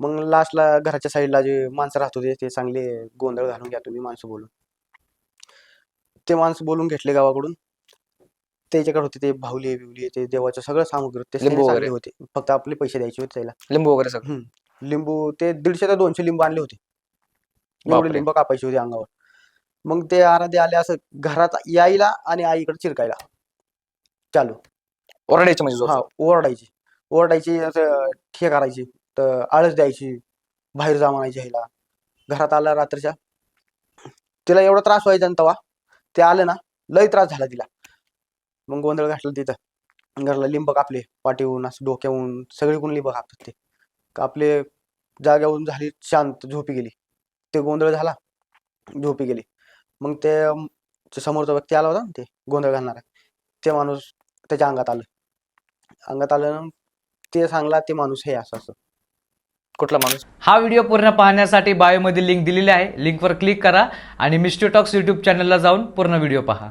मग लास्टला घराच्या साईडला जे माणसं राहत होते ते चांगले गोंधळ घालून घ्या तुम्ही माणसं बोलून. ते माणसं बोलून घेतले गावाकडून. त्याच्याकडे होते ते भावले बिवले ते देवाचं सगळं सामुग्री होते, ते लिंबू चांगले वगैरे होते, फक्त आपले पैसे द्यायचे होते त्याला. लिंबू वगैरे सगळं. लिंबू ते 150 ते 200 लिंबू आणले होते, एवढे बापरे. लिंब कापायचे होते अंगावर. मग ते आराधे आले असं घरात यायला आणि आईकडे चिरकायला चालू. ओरडायचे म्हणजे हा, जोरजोरात. ओरडायची ओरडायची असं हे करायची, तर आळस द्यायची, बाहेर जा म्हणायची ह्याला. घरात आला रात्रीच्या, तिला एवढा त्रास व्हायचा ना तेव्हा, ते आलं ना लय त्रास झाला तिला. मग गोंधळ घातला तिथं, घरला लिंब कापले पाठीहून असं डोक्याहून सगळीकडून लिंब कापतात ते कापले. जाग्यावरून झाली शांत, झोपी गेली. ते गोंधळ झाला, झोपी गेली. मग ते समोरचा व्यक्ती आला होता ना, ते गोंधळ घालणारा, ते माणूस त्याच्या अंगात आलं ते सांगला ते माणूस हे असं असं. कुठला माणूस? हा व्हिडिओ पूर्ण पाहण्यासाठी बायोमध्ये लिंक दिलेली आहे, लिंकवर क्लिक करा आणि मिस्ट्री टॉक्स यूट्यूब चॅनलला जाऊन पूर्ण व्हिडिओ पहा.